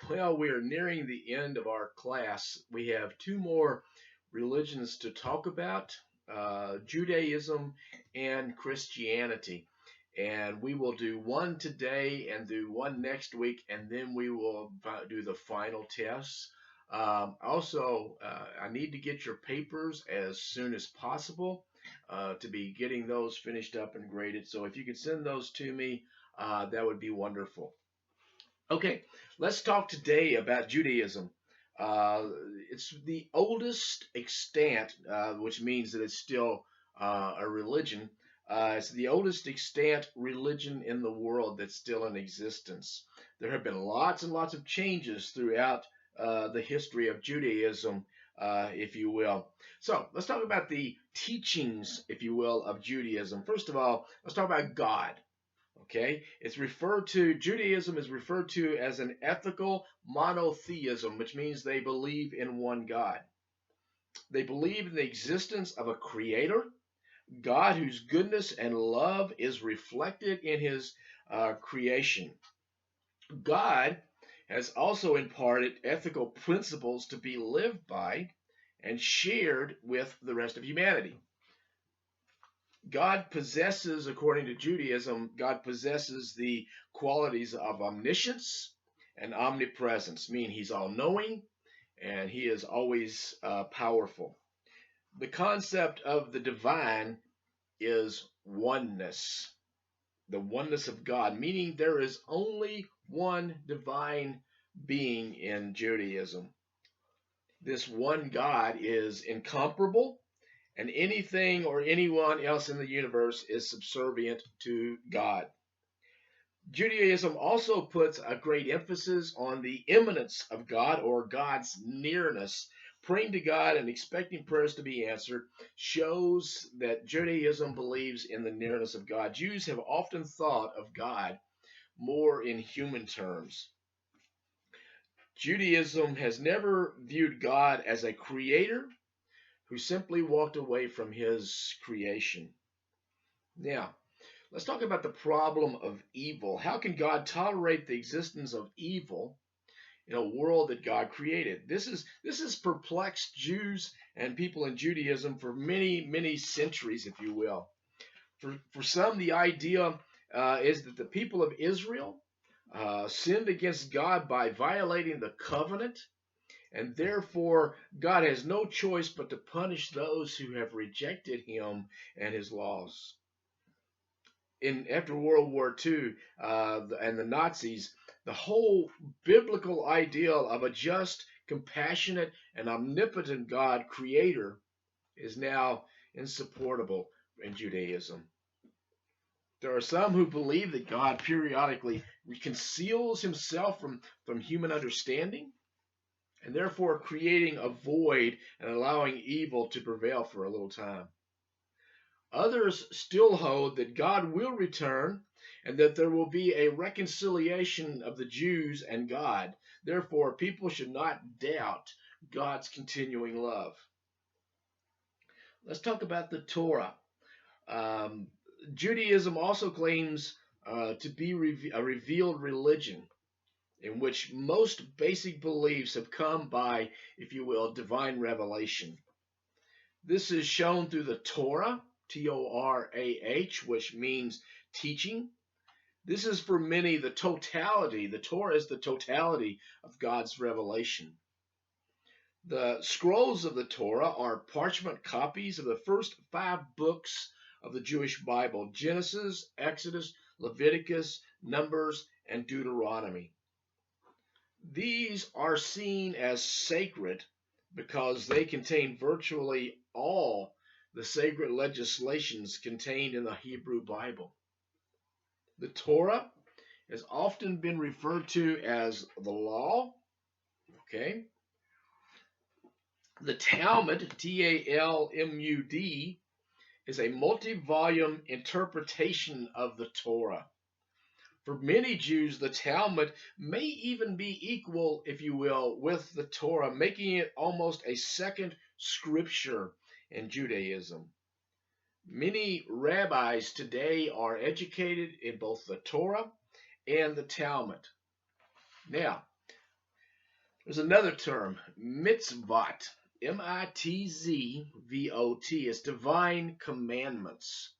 Well, we are nearing the end of our class. We have two more religions to talk about, Judaism and Christianity. And we will do one today and do one next week, and then we will do the final tests. I need to get your papers as soon as possible to be getting those finished up and graded. So if you could send those to me, that would be wonderful. Okay, let's talk today about Judaism. Uh, it's the oldest extant, which means that it's still a religion. It's the oldest extant religion in the world that's still in existence. There have been lots and lots of changes throughout the history of Judaism, if you will. So let's talk about the teachings, if you will, of Judaism. First of all, let's talk about God. Okay, Judaism is referred to as an ethical monotheism, which means they believe in one God. They believe in the existence of a creator, God whose goodness and love is reflected in his creation. God has also imparted ethical principles to be lived by and shared with the rest of humanity. God possesses, according to Judaism, God possesses the qualities of omniscience and omnipresence, meaning he's all knowing and he is always powerful. The concept of the divine is oneness, the oneness of God, meaning there is only one divine being in Judaism. This one God is incomparable, and anything or anyone else in the universe is subservient to God. Judaism also puts a great emphasis on the immanence of God or God's nearness. Praying to God and expecting prayers to be answered shows that Judaism believes in the nearness of God. Jews have often thought of God more in human terms. Judaism has never viewed God as a creator who simply walked away from his creation. Now, let's talk about the problem of evil. How can God tolerate the existence of evil in a world that God created? This has perplexed Jews and people in Judaism for many centuries, if you will. For some, the idea is that the people of Israel sinned against God by violating the covenant, and therefore God has no choice but to punish those who have rejected him and his laws. After World War II and the Nazis, the whole biblical ideal of a just, compassionate, and omnipotent God creator is now insupportable in Judaism. There are some who believe that God periodically conceals himself from human understanding, and therefore creating a void and allowing evil to prevail for a little time. Others still hold that God will return and that there will be a reconciliation of the Jews and God. Therefore, people should not doubt God's continuing love. Let's talk about the Torah. Judaism also claims to be a revealed religion in which most basic beliefs have come by, if you will, divine revelation. This is shown through the Torah, Torah, which means teaching. This is for many the totality. The Torah is the totality of God's revelation. The scrolls of the Torah are parchment copies of the first 5 books of the Jewish Bible: Genesis, Exodus, Leviticus, Numbers, and Deuteronomy. These are seen as sacred because they contain virtually all the sacred legislations contained in the Hebrew Bible. The Torah has often been referred to as the law. Okay. The Talmud, Talmud, is a multi-volume interpretation of the Torah. For many Jews, the Talmud may even be equal, if you will, with the Torah, making it almost a second scripture in Judaism. Many rabbis today are educated in both the Torah and the Talmud. Now, There's another term, mitzvot. Mitzvot is divine commandments.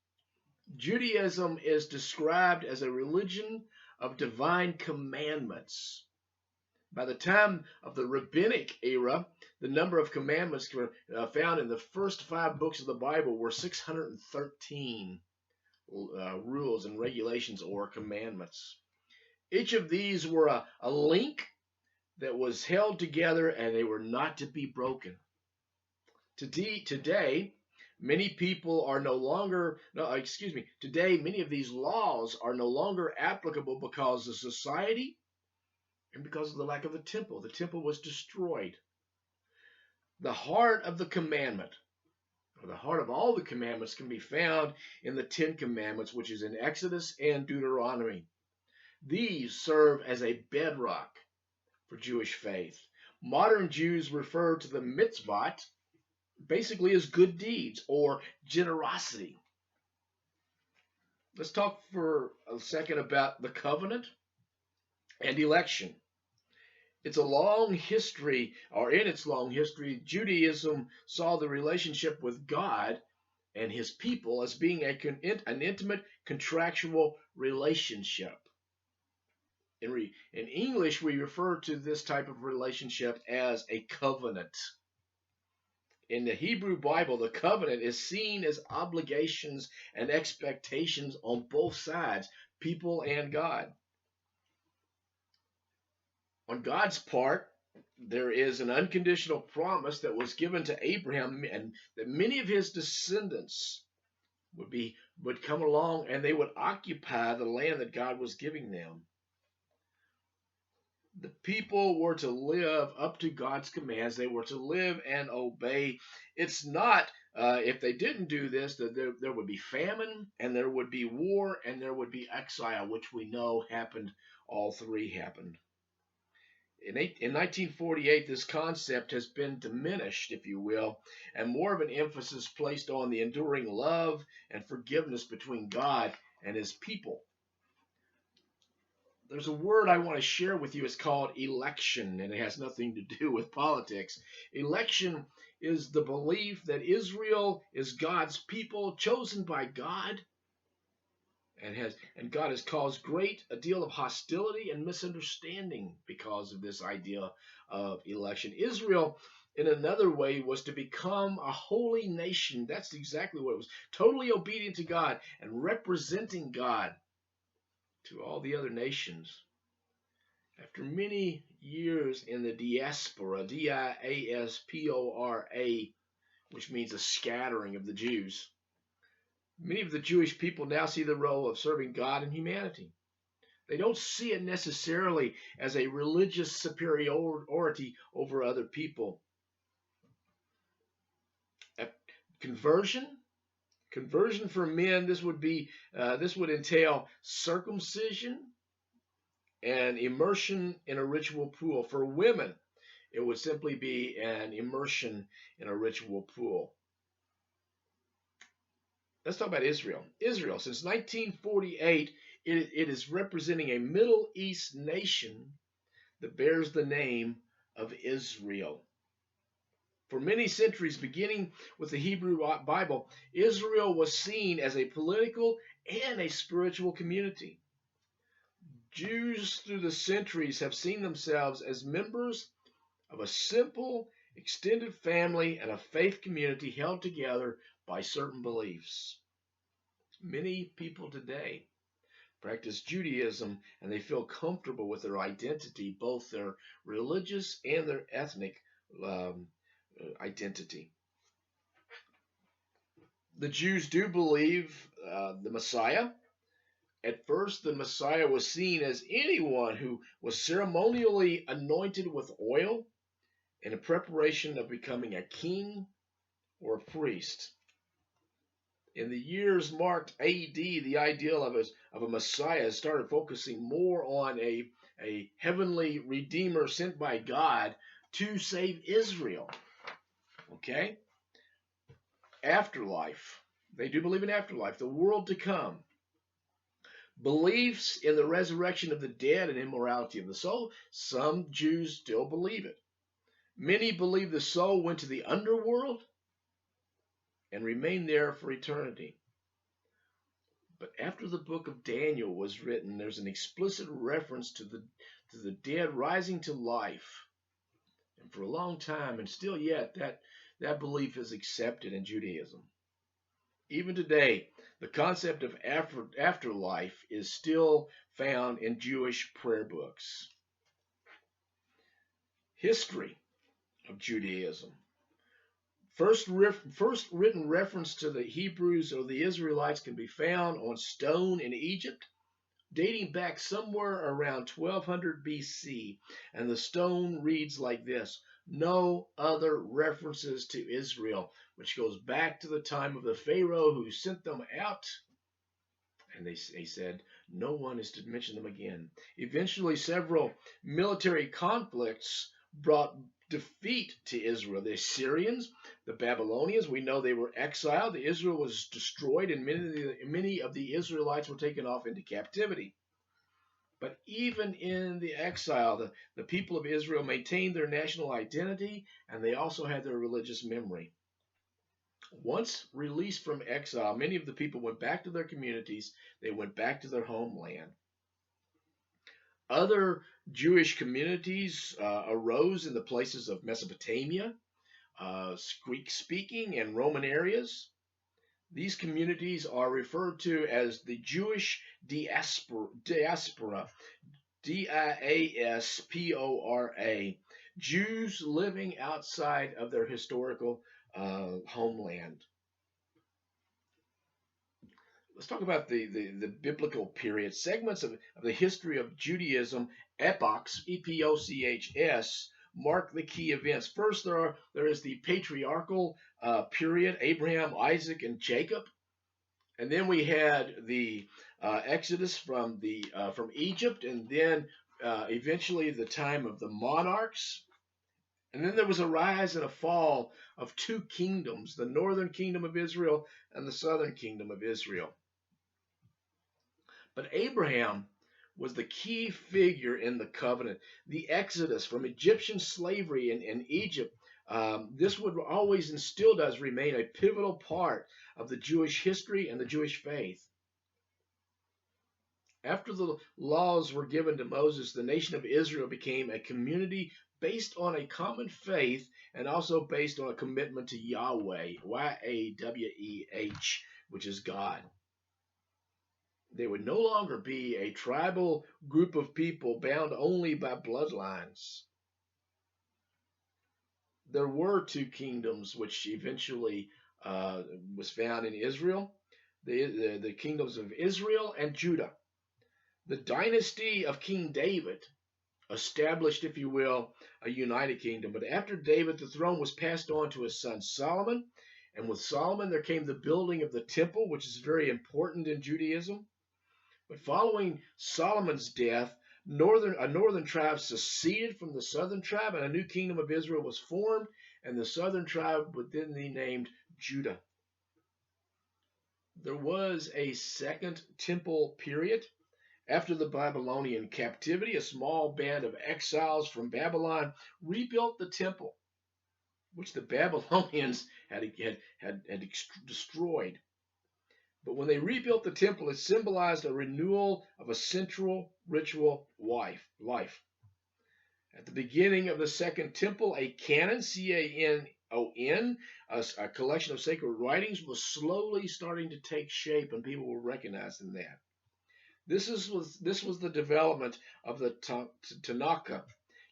Judaism is described as a religion of divine commandments. By the time of the rabbinic era, the number of commandments found in the first 5 books of the Bible were 613 rules and regulations or commandments. Each of these were a link that was held together, and they were not to be broken. Today, many people are no longer, no, excuse me, today many of these laws are no longer applicable because of society and because of the lack of the temple. The temple was destroyed. The heart of the commandment, or the heart of all the commandments, can be found in the 10 Commandments, which is in Exodus and Deuteronomy. These serve as a bedrock for Jewish faith. Modern Jews refer to the mitzvot basically as good deeds or generosity. Let's talk for a second about the covenant and election. It's a long history, or in its long history, Judaism saw the relationship with God and his people as being an intimate contractual relationship. In English, we refer to this type of relationship as a covenant. In the Hebrew Bible, the covenant is seen as obligations and expectations on both sides, people and God. On God's part, there is an unconditional promise that was given to Abraham, and that many of his descendants would come along and they would occupy the land that God was giving them. The people were to live up to God's commands. They were to live and obey. It's not, if they didn't do this, that there would be famine, and there would be war, and there would be exile, which we know happened. All three happened. In 1948, this concept has been diminished, if you will, and more of an emphasis placed on the enduring love and forgiveness between God and his people. There's a word I want to share with you. It's called election, and it has nothing to do with politics. Election is the belief that Israel is God's people, chosen by God, and God has caused a deal of hostility and misunderstanding because of this idea of election. Israel, in another way, was to become a holy nation. That's exactly what it was. Totally obedient to God and representing God to all the other nations. After many years in the diaspora, diaspora, which means a scattering of the Jews, many of the Jewish people now see the role of serving God and humanity. They don't see it necessarily as a religious superiority over other people. Conversion for men, this would entail circumcision and immersion in a ritual pool. For women, it would simply be an immersion in a ritual pool. Let's talk about Israel. Israel, since 1948, it is representing a Middle East nation that bears the name of Israel. For many centuries, beginning with the Hebrew Bible, Israel was seen as a political and a spiritual community. Jews through the centuries have seen themselves as members of a simple, extended family and a faith community held together by certain beliefs. Many people today practice Judaism, and they feel comfortable with their identity, both their religious and their ethnic identity. The Jews do believe the Messiah. At first, the Messiah was seen as anyone who was ceremonially anointed with oil in a preparation of becoming a king or a priest. In the years marked AD, the ideal of a Messiah started focusing more on a heavenly redeemer sent by God to save Israel. Okay? Afterlife. They do believe in afterlife, the world to come. Beliefs in the resurrection of the dead and immortality of the soul. Some Jews still believe it. Many believe the soul went to the underworld and remained there for eternity. But after the book of Daniel was written, there's an explicit reference to the dead rising to life. And for a long time, and still yet, that belief is accepted in Judaism. Even today, the concept of afterlife is still found in Jewish prayer books. History of Judaism. First written reference to the Hebrews or the Israelites can be found on stone in Egypt, dating back somewhere around 1200 BC. And the stone reads like this: no other references to Israel, which goes back to the time of the Pharaoh who sent them out. And they said, no one is to mention them again. Eventually, several military conflicts brought defeat to Israel. The Assyrians, the Babylonians, we know they were exiled. Israel was destroyed, and many of the Israelites were taken off into captivity. But even in the exile, the people of Israel maintained their national identity, and they also had their religious memory. Once released from exile, many of the people went back to their communities. They went back to their homeland. Other Jewish communities arose in the places of Mesopotamia, Greek-speaking, and Roman areas. These communities are referred to as the Jewish diaspora, diaspora, Jews living outside of their historical homeland. Let's talk about the biblical period. Segments of the history of Judaism, epochs, epochs, mark the key events. First, there is the patriarchal period, Abraham, Isaac, and Jacob. And then we had the Exodus from Egypt, and then eventually the time of the monarchs. And then there was a rise and a fall of two kingdoms, the northern kingdom of Israel and the southern kingdom of Israel. But Abraham was the key figure in the covenant. The Exodus from Egyptian slavery in Egypt, this would always and still does remain a pivotal part of the Jewish history and the Jewish faith. After the laws were given to Moses, the nation of Israel became a community based on a common faith and also based on a commitment to Yahweh, Yahweh, which is God. They would no longer be a tribal group of people bound only by bloodlines. There were two kingdoms which eventually was found in Israel, the kingdoms of Israel and Judah. The dynasty of King David established, if you will, a united kingdom. But after David, the throne was passed on to his son Solomon. And with Solomon, there came the building of the temple, which is very important in Judaism. But following Solomon's death, a northern tribe seceded from the southern tribe, and a new kingdom of Israel was formed, and the southern tribe would then be named Judah. There was a second temple period. After the Babylonian captivity, a small band of exiles from Babylon rebuilt the temple, which the Babylonians had destroyed. But when they rebuilt the temple, it symbolized a renewal of a central ritual life. At the beginning of the second temple, a canon, C-A-N-O-N, a collection of sacred writings, was slowly starting to take shape, and people were recognizing that. This was the development of the Tanakh,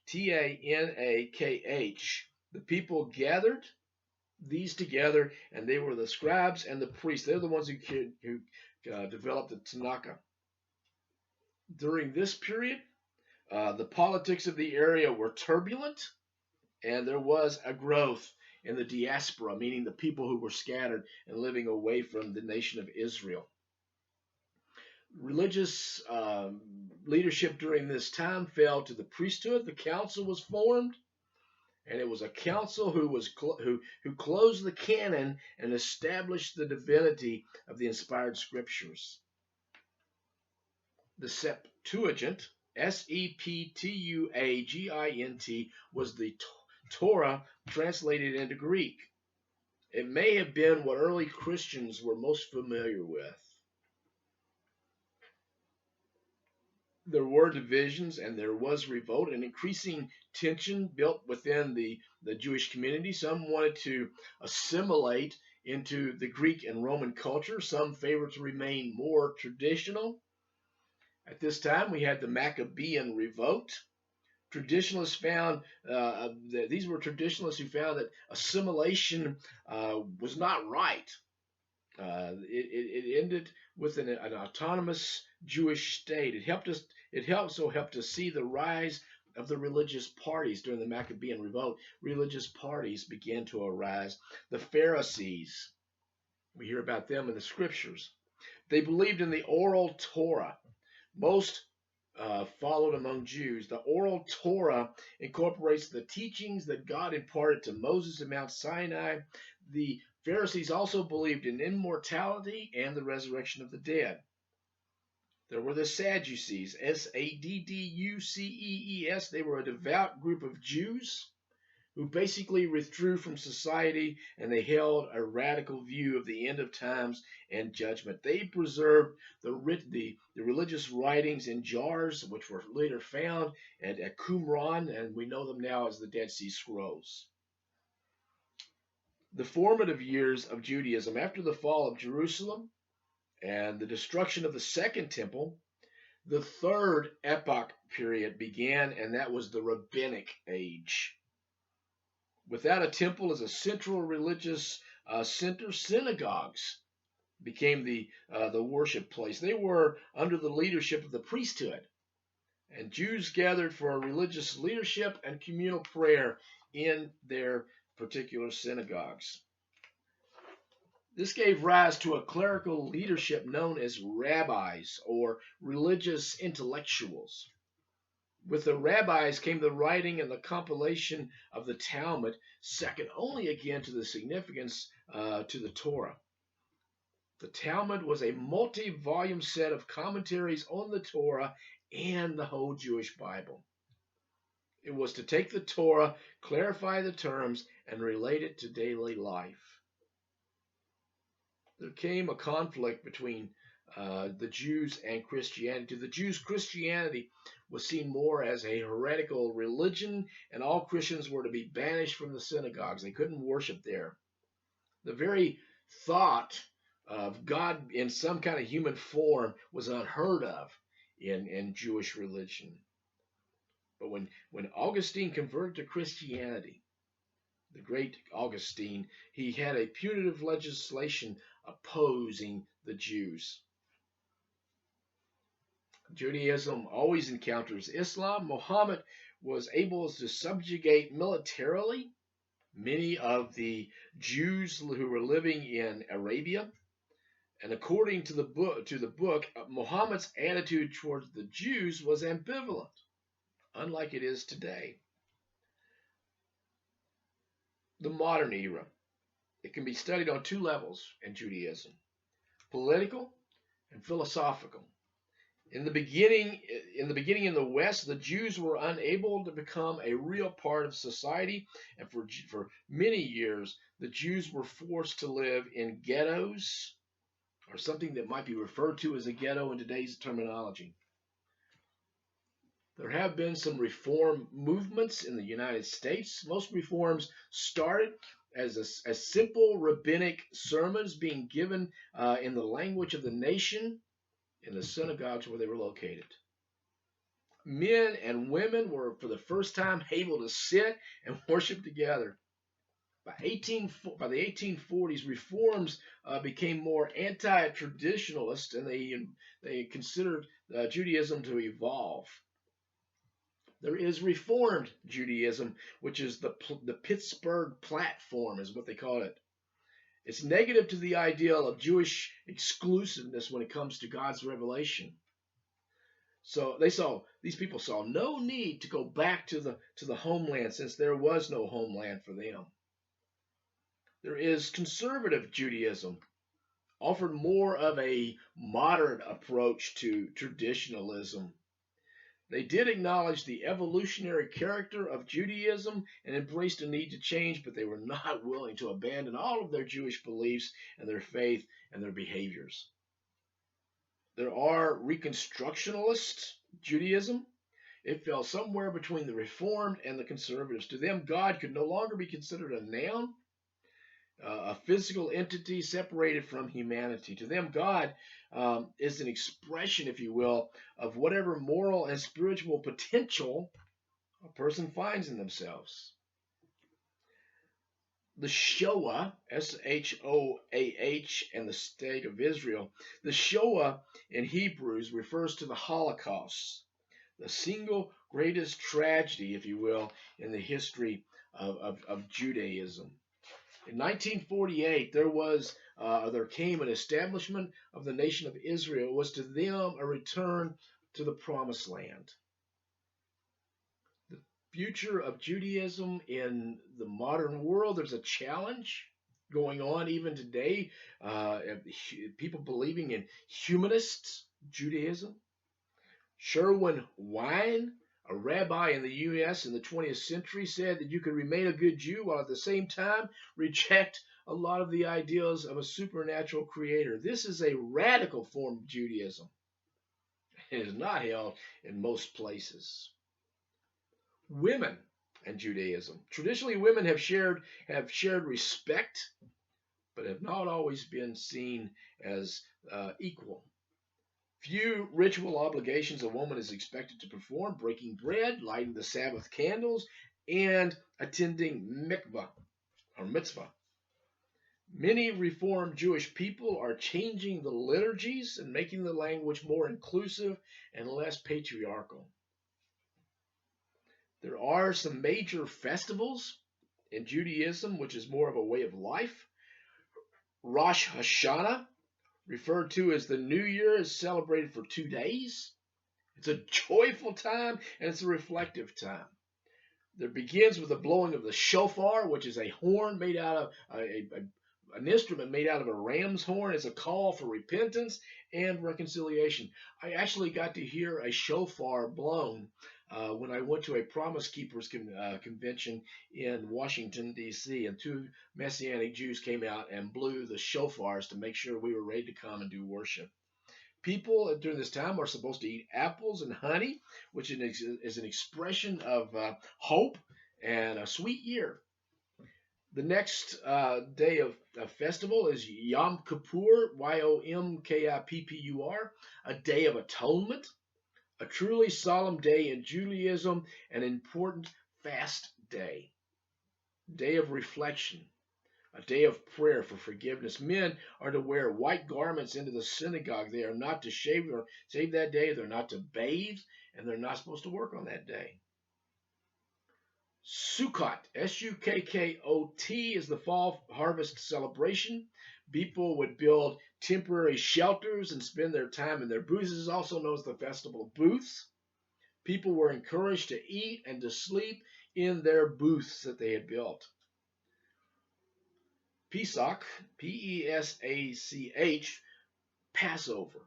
T-A-N-A-K-H. The people gathered these together, and they were the scribes and the priests. They're the ones who developed the Tanakh. During this period, the politics of the area were turbulent, and there was a growth in the diaspora, meaning the people who were scattered and living away from the nation of Israel. Religious leadership during this time fell to the priesthood. The council was formed, and it was a council who closed the canon and established the divinity of the inspired scriptures. The Septuagint, Septuagint, was the Torah translated into Greek. It may have been what early Christians were most familiar with. There were divisions and there was revolt and increasing tension built within the Jewish community. Some wanted to assimilate into the Greek and Roman culture. Some favored to remain more traditional. At this time, we had the Maccabean revolt. Traditionalists found these were traditionalists who found that assimilation was not right. It ended with an autonomous Jewish state. It also helped us see the rise of the religious parties during the Maccabean revolt. Religious parties began to arise. The Pharisees, we hear about them in the scriptures. They believed in the oral Torah. Most followed among Jews. The oral Torah incorporates the teachings that God imparted to Moses at Mount Sinai. The Pharisees also believed in immortality and the resurrection of the dead. There were the Sadducees, Sadducees. They were a devout group of Jews who basically withdrew from society, and they held a radical view of the end of times and judgment. They preserved the religious writings in jars, which were later found at Qumran, and we know them now as the Dead Sea Scrolls. The formative years of Judaism after the fall of Jerusalem and the destruction of the Second Temple, the third epoch period began, and that was the Rabbinic Age. Without a temple as a central religious center, synagogues became the worship place. They were under the leadership of the priesthood, and Jews gathered for religious leadership and communal prayer in their particular synagogues. This gave rise to a clerical leadership known as rabbis or religious intellectuals. With the rabbis came the writing and the compilation of the Talmud, second only again to the significance to the Torah. The Talmud was a multi-volume set of commentaries on the Torah and the whole Jewish Bible. It was to take the Torah, clarify the terms, and relate it to daily life. There came a conflict between the Jews and Christianity. To the Jews, Christianity was seen more as a heretical religion, and all Christians were to be banished from the synagogues. They couldn't worship there. The very thought of God in some kind of human form was unheard of in Jewish religion. But when Augustine converted to Christianity, the great Augustine, he had a punitive legislation opposing the Jews. Judaism always encounters Islam. Muhammad was able to subjugate militarily many of the Jews who were living in Arabia. And according to the book, Muhammad's attitude towards the Jews was ambivalent, unlike it is today. The modern era. It can be studied on two levels in Judaism: political and philosophical. In the beginning in the West, the Jews were unable to become a real part of society, and for many years, the Jews were forced to live in ghettos, or something that might be referred to as a ghetto in today's terminology. There have been some reform movements in the United States. Most reforms started as simple rabbinic sermons being given in the language of the nation in the synagogues where they were located. Men and women were for the first time able to sit and worship together. By the 1840s, reforms became more anti-traditionalist, and they considered Judaism to evolve. There is Reformed Judaism, which is the Pittsburgh Platform, is what they call it. It's negative to the ideal of Jewish exclusiveness when it comes to God's revelation. So these people saw no need to go back to the homeland, since there was no homeland for them. There is Conservative Judaism, offered more of a modern approach to traditionalism. They did acknowledge the evolutionary character of Judaism and embraced a need to change, but they were not willing to abandon all of their Jewish beliefs and their faith and their behaviors. There are Reconstructionist Judaism. It fell somewhere between the Reformed and the Conservatives. To them, God could no longer be considered a noun, a physical entity separated from humanity. To them, God is an expression, if you will, of whatever moral and spiritual potential a person finds in themselves. The Shoah, Shoah, and the state of Israel. The Shoah in Hebrews refers to the Holocaust, the single greatest tragedy, if you will, in the history of Judaism. In 1948, there came an establishment of the nation of Israel. It was to them a return to the promised land. The future of Judaism in the modern world, there's a challenge going on even today. People believing in humanist Judaism. Sherwin Wine, a rabbi in the U.S. in the 20th century, said that you could remain a good Jew while at the same time reject a lot of the ideas of a supernatural creator. This is a radical form of Judaism. It is not held in most places. Women and Judaism. Traditionally, women have shared respect, but have not always been seen as equal. Few ritual obligations a woman is expected to perform: breaking bread, lighting the Sabbath candles, and attending mikvah or mitzvah. Many Reformed Jewish people are changing the liturgies and making the language more inclusive and less patriarchal. There are some major festivals in Judaism, which is more of a way of life. Rosh Hashanah, referred to as the New Year, is celebrated for 2 days. It's a joyful time and it's a reflective time. It begins with the blowing of the shofar, which is a horn made out of an instrument made out of a ram's horn. It's a call for repentance and reconciliation. I actually got to hear a shofar blown when I went to a Promise Keepers convention in Washington, D.C., and 2 Messianic Jews came out and blew the shofars to make sure we were ready to come and do worship. People during this time are supposed to eat apples and honey, which is an expression of hope and a sweet year. The next day of festival is Yom Kippur, Yomkippur, a day of atonement, a truly solemn day in Judaism, an important fast day, day of reflection, a day of prayer for forgiveness. Men are to wear white garments into the synagogue. They are not to shave that day. They're not to bathe, and they're not supposed to work on that day. Sukkot, Sukkot, is the fall harvest celebration. People would build temporary shelters and spend their time in their booths. This is also known as the Festival of Booths. People were encouraged to eat and to sleep in their booths that they had built. Pesach, Pesach, Passover.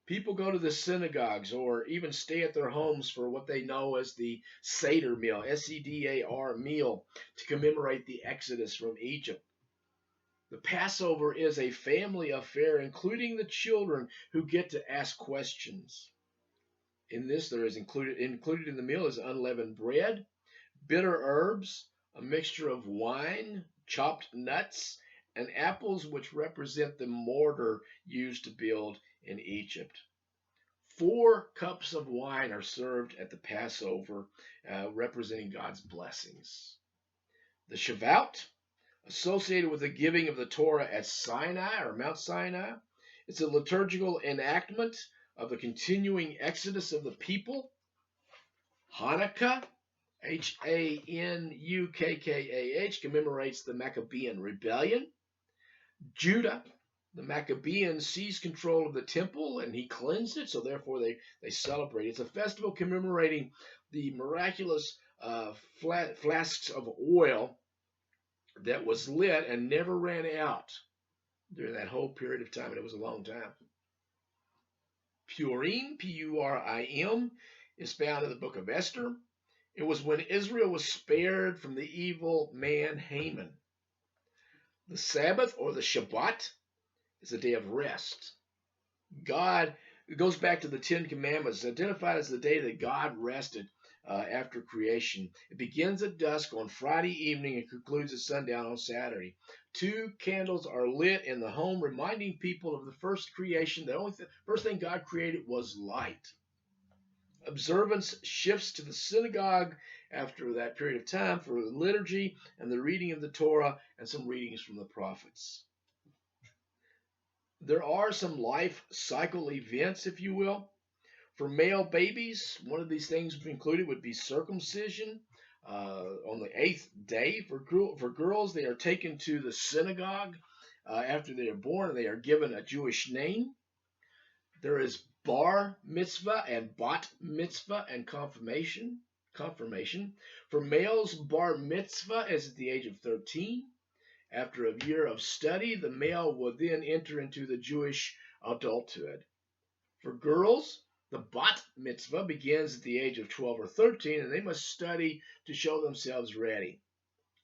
People go to the synagogues or even stay at their homes for what they know as the Seder meal, Sedar meal, to commemorate the Exodus from Egypt. The Passover is a family affair, including the children who get to ask questions. In this, there is included in the meal is unleavened bread, bitter herbs, a mixture of wine, chopped nuts, and apples, which represent the mortar used to build in Egypt. 4 cups of wine are served at the Passover, representing God's blessings. The Shavuot, associated with the giving of the Torah at Sinai or Mount Sinai, it's a liturgical enactment of the continuing exodus of the people. Hanukkah, Hanukkah, commemorates the Maccabean rebellion. Judah, the Maccabean, seized control of the temple and he cleansed it, so therefore they celebrate. It's a festival commemorating the miraculous flasks of oil that was lit and never ran out during that whole period of time, and it was a long time. Purim, Purim, is found in the book of Esther. It was when Israel was spared from the evil man Haman. The Sabbath, or the Shabbat, is a day of rest. God, it goes back to the Ten Commandments, identified as the day that God rested after creation. It begins at dusk on Friday evening and concludes at sundown on Saturday. 2 candles are lit in the home, reminding people of the first creation. The first thing God created was light. Observance shifts to the synagogue after that period of time for the liturgy and the reading of the Torah and some readings from the prophets. There are some life cycle events, if you will. For male babies, one of these things included would be circumcision on the 8th day. For girls, they are taken to the synagogue after they are born, and they are given a Jewish name. There is bar mitzvah and bat mitzvah and confirmation. For males, bar mitzvah is at the age of 13. After a year of study, the male will then enter into the Jewish adulthood. For girls, the bat mitzvah begins at the age of 12 or 13, and they must study to show themselves ready.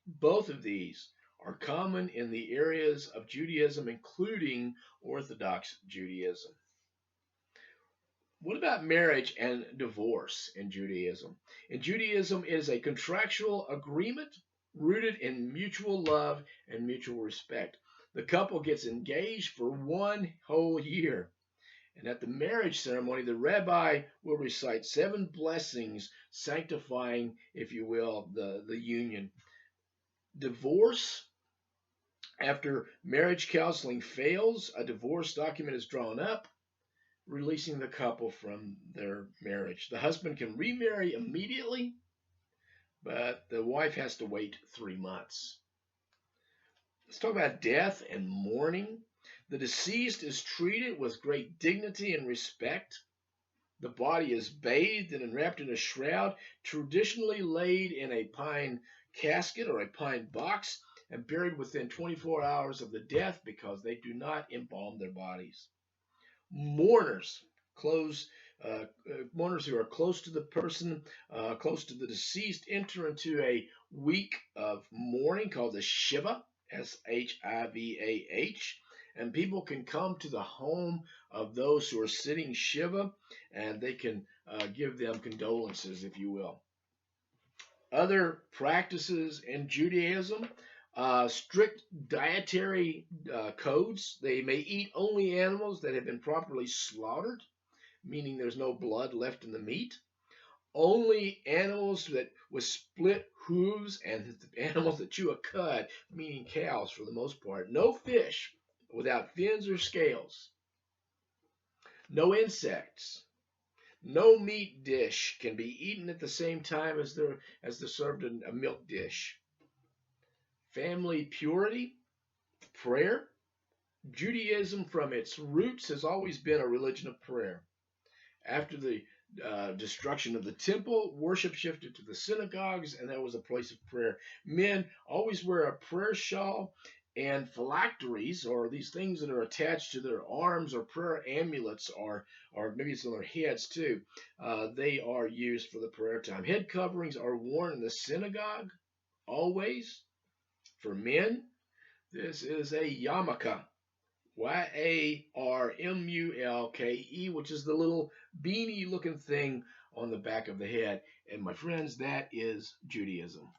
Both of these are common in the areas of Judaism, including Orthodox Judaism. What about marriage and divorce in Judaism? In Judaism, it is a contractual agreement rooted in mutual love and mutual respect. The couple gets engaged for 1 whole year. And at the marriage ceremony, the rabbi will recite 7 blessings, sanctifying, if you will, the union. Divorce, after marriage counseling fails, a divorce document is drawn up, releasing the couple from their marriage. The husband can remarry immediately, but the wife has to wait 3 months. Let's talk about death and mourning. The deceased is treated with great dignity and respect. The body is bathed and wrapped in a shroud, traditionally laid in a pine casket or a pine box, and buried within 24 hours of the death because they do not embalm their bodies. Mourners who are close to the person, close to the deceased, enter into a week of mourning called the Shiva, Shivah, and people can come to the home of those who are sitting Shiva, and they can give them condolences, if you will. Other practices in Judaism, strict dietary codes. They may eat only animals that have been properly slaughtered, meaning there's no blood left in the meat. Only animals that with split hooves and animals that chew a cud, meaning cows for the most part. No fish without fins or scales. No insects. No meat dish can be eaten at the same time as they're served in a milk dish. Family purity, prayer. Judaism from its roots has always been a religion of prayer. After the destruction of the temple, worship shifted to the synagogues, and that was a place of prayer. Men always wear a prayer shawl, and phylacteries, or these things that are attached to their arms, or prayer amulets, or maybe it's on their heads too. They are used for the prayer time. Head coverings are worn in the synagogue, always. For men, this is a yarmulke, Yarmulke, which is the little beanie-looking thing on the back of the head. And my friends, that is Judaism.